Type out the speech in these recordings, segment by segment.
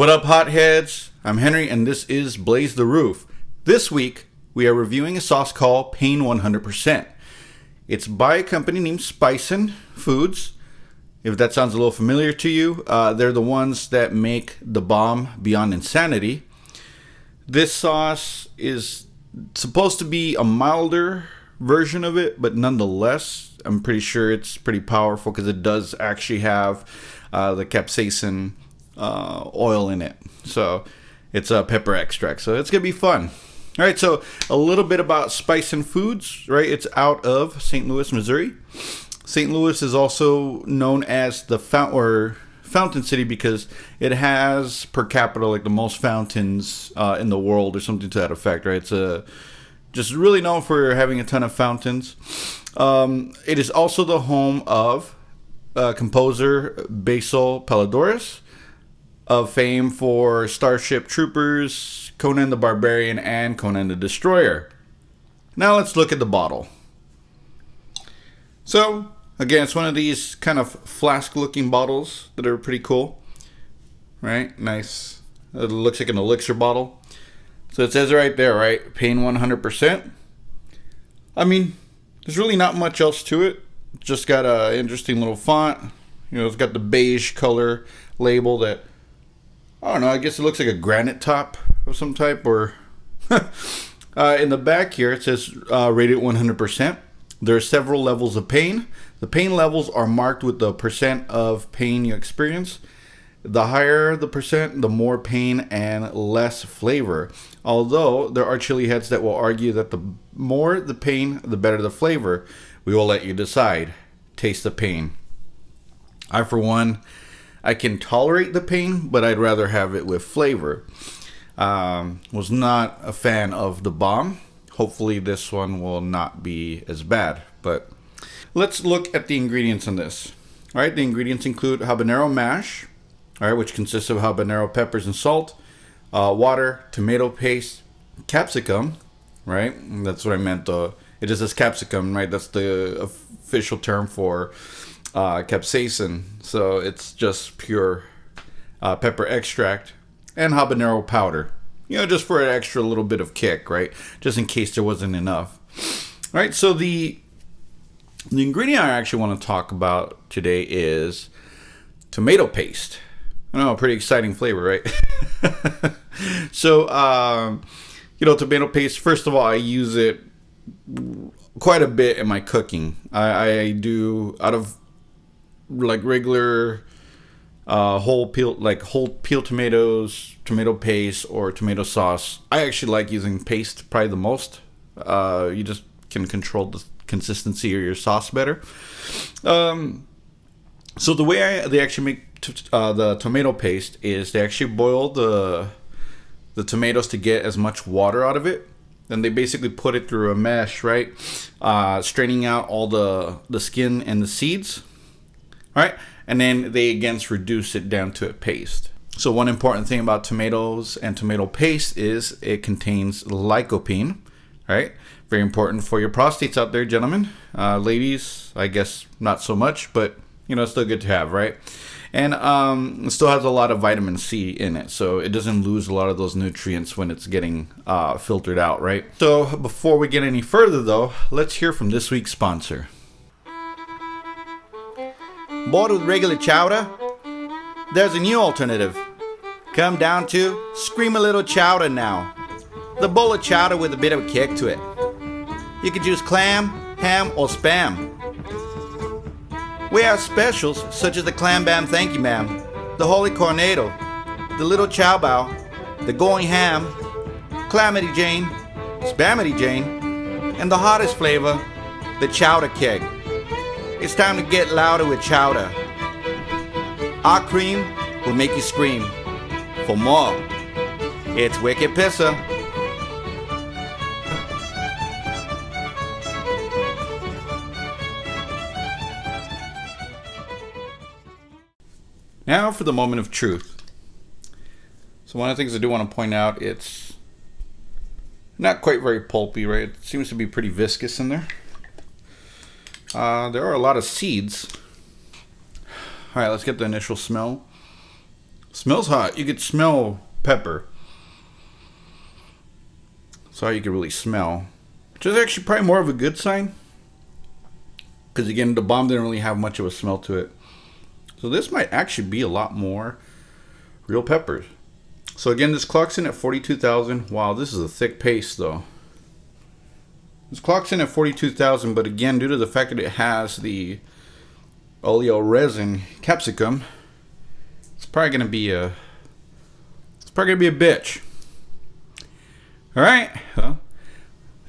What up, hotheads? I'm Henry, and this is Blaze the Roof. This week, we are reviewing a sauce called Pain 100%. It's by a company named Spicin Foods. If that sounds a little familiar to you, they're the ones that make the bomb Beyond Insanity. This sauce is supposed to be a milder version of it, but nonetheless, I'm pretty sure it's pretty powerful because it does actually have the capsaicin oil in it. So it's a pepper extract. So it's going to be fun. All right, so a little bit about Spicin Foods, right? It's out of St. Louis, Missouri. St. Louis is also known as the fountain city because it has per capita like the most fountains in the world or something to that effect, right? It's just really known for having a ton of fountains. It is also the home of composer Basil Palladores, of fame for Starship Troopers, Conan the Barbarian, and Conan the Destroyer. Now let's look at the bottle. So, again, it's one of these kind of flask-looking bottles that are pretty cool. Right? Nice. It looks like an elixir bottle. So it says right there, right? Pain 100%. I mean, there's really not much else to it. It's just got an interesting little font. You know, it's got the beige color label that, I don't know, I guess it looks like a granite top of some type. Or in the back here, it says rated 100%. There are several levels of pain. The pain levels are marked with the percent of pain you experience. The higher the percent, the more pain and less flavor. Although there are chili heads that will argue that the more the pain, the better the flavor. We will let you decide. Taste the pain. I, for one, I can tolerate the pain, but I'd rather have it with flavor. Was not a fan of the bomb. Hopefully this one will not be as bad. But let's look at the ingredients on this. All right, the ingredients include habanero mash, all right, which consists of habanero peppers and salt, water, tomato paste, capsicum, right? That's what I meant. It just says capsicum, right? That's the official term for capsaicin. So it's just pure pepper extract and habanero powder. You know, just for an extra little bit of kick, right? Just in case there wasn't enough. All right, so the ingredient I actually want to talk about today is tomato paste. I know, pretty exciting flavor, right? So, tomato paste, first of all, I use it quite a bit in my cooking. I do, out of like regular whole peel tomatoes, tomato paste, or tomato sauce. I actually like using paste probably the most. You just can control the consistency of your sauce better. So the way they actually make the tomato paste is they actually boil the tomatoes to get as much water out of it. Then they basically put it through a mesh, right? Straining out all the skin and the seeds, right? And then they again reduce it down to a paste. So one important thing about tomatoes and tomato paste is it contains lycopene, right? Very important for your prostates out there, gentlemen. Ladies, I guess not so much, but it's still good to have, right? And it still has a lot of vitamin C in it, so it doesn't lose a lot of those nutrients when it's getting filtered out, right? So before we get any further, though, let's hear from this week's sponsor. Bored with regular chowder? There's a new alternative. Come down to Scream a Little Chowder now. The bowl of chowder with a bit of a kick to it. You can choose clam, ham, or spam. We have specials such as the Clam Bam Thank You Ma'am, the Holy Cornado, the Little Chow Bow, the Going Ham, Clamity Jane, Spamity Jane, and the hottest flavor, the Chowder Keg. It's time to get louder with chowder. Our cream will make you scream. For more, it's Wicked Pisser. Now for the moment of truth. So one of the things I do want to point out, it's not quite very pulpy, right? It seems to be pretty viscous in there. There are a lot of seeds. All right, let's get the initial smell. Smells hot. You could smell pepper. That's all you can really smell. Which is actually probably more of a good sign. Because again, the bomb didn't really have much of a smell to it. So this might actually be a lot more real peppers. So again, this clocks in at 42,000. Wow, this is a thick paste though. This clocks in at 42,000, but again, due to the fact that it has the oleo resin capsicum, it's probably gonna be a bitch. All right. Well,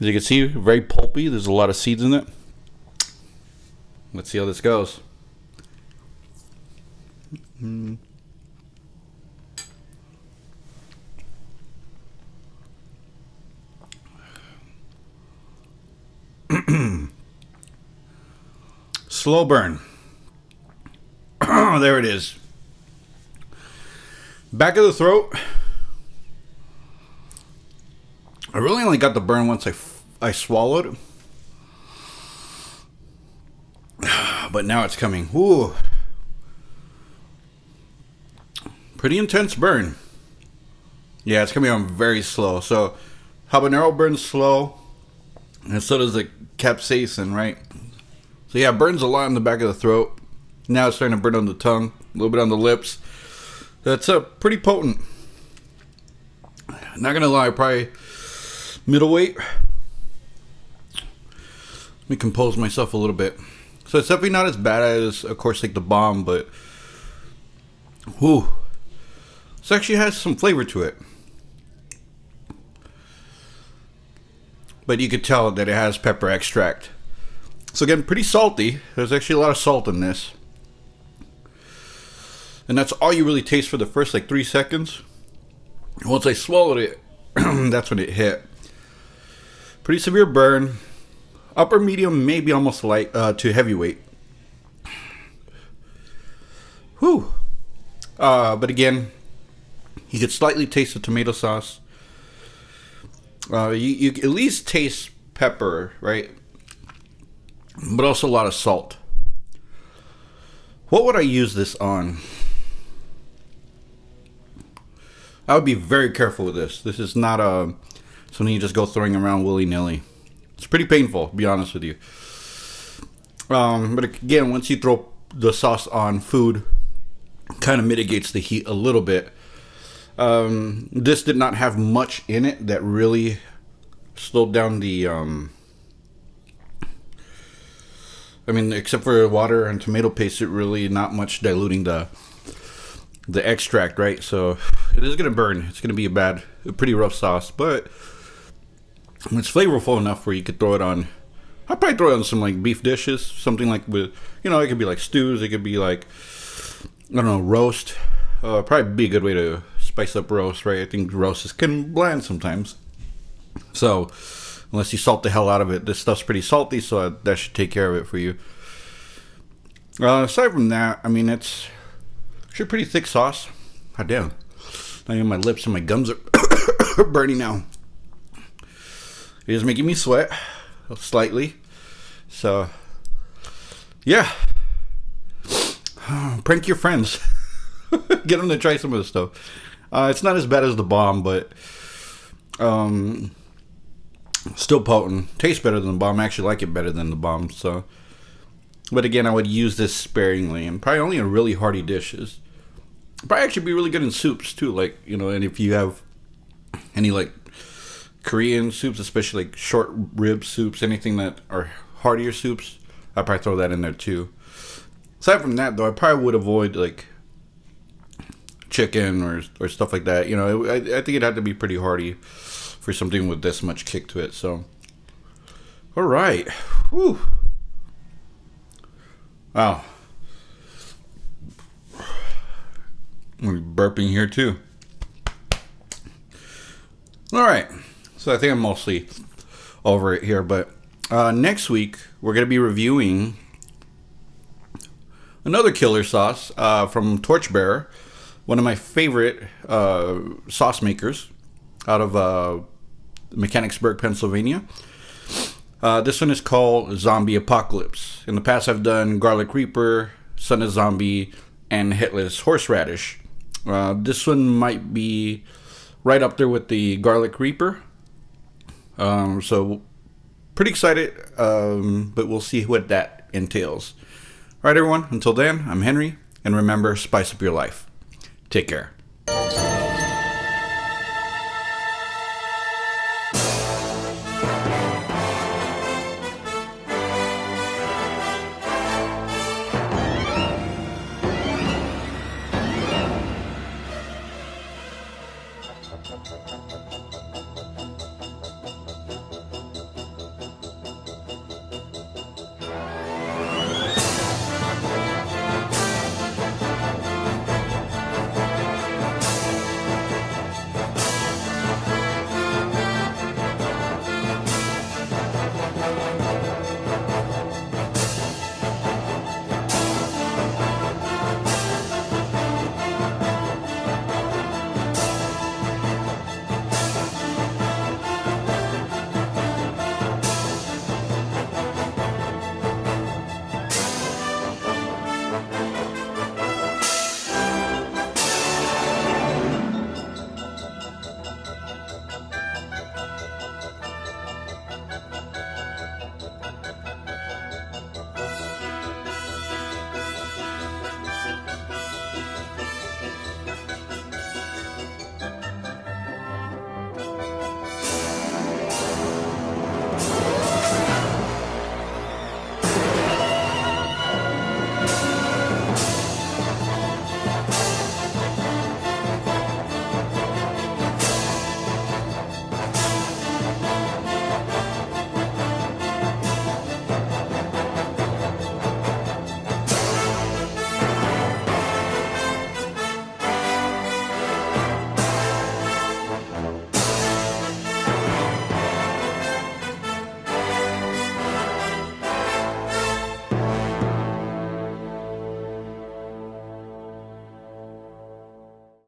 as you can see, very pulpy. There's a lot of seeds in it. Let's see how this goes. Slow burn. There it is. Back of the throat. I really only got the burn once I swallowed. But now it's coming. Ooh. Pretty intense burn. Yeah, it's coming on very slow. So habanero burns slow, and so does the capsaicin, right? So yeah, it burns a lot in the back of the throat. Now it's starting to burn on the tongue, a little bit on the lips. That's pretty potent. Not gonna lie, probably middleweight. Let me compose myself a little bit. So it's definitely not as bad as, of course, like the bomb, but whew, this actually has some flavor to it. But you could tell that it has pepper extract. So again, pretty salty. There's actually a lot of salt in this. And that's all you really taste for the first like 3 seconds. Once I swallowed it, that's when it hit. Pretty severe burn. Upper medium, maybe almost light to heavyweight. Whew. But again, you could slightly taste the tomato sauce. You at least taste pepper, right? But also a lot of salt. What would I use this on? I would be very careful with this. This is not something you just go throwing around willy-nilly. It's pretty painful, to be honest with you. But again, once you throw the sauce on food, kind of mitigates the heat a little bit. This did not have much in it that really slowed down the except for water and tomato paste, it really not much diluting the extract, right? So it is gonna burn. It's gonna be a pretty rough sauce, but it's flavorful enough where you could throw it on. I'd probably throw it on some like beef dishes, something like with, it could be like stews, it could be like, I don't know, roast. Probably be a good way to spice up roast, right? I think roasts can bland sometimes. So unless you salt the hell out of it, this stuff's pretty salty, so that should take care of it for you. Aside from that, it's actually a pretty thick sauce. God damn. I mean, my lips and my gums are burning now. It is making me sweat slightly. So, yeah. Prank your friends. Get them to try some of this stuff. It's not as bad as the bomb, but still potent. Tastes better than the bomb. I actually like it better than the bomb. So, but again, I would use this sparingly and probably only in really hearty dishes. Probably actually be really good in soups too. Like, and if you have any like Korean soups, especially like short rib soups, anything that are heartier soups, I'd probably throw that in there too. Aside from that, though, I probably would avoid like chicken or stuff like that. I think it'd have to be pretty hearty for something with this much kick to it. So, all right. Whew. Wow. I'm burping here too. All right. So I think I'm mostly over it here, but next week we're going to be reviewing another killer sauce from Torchbearer, one of my favorite sauce makers out of Mechanicsburg, Pennsylvania. This one is called Zombie Apocalypse. In the past, I've done Garlic Reaper, Son of Zombie, and Headless Horseradish. This one might be right up there with the Garlic Reaper. So pretty excited, but we'll see what that entails. All right, everyone. Until then, I'm Henry, and remember, spice up your life. Take care.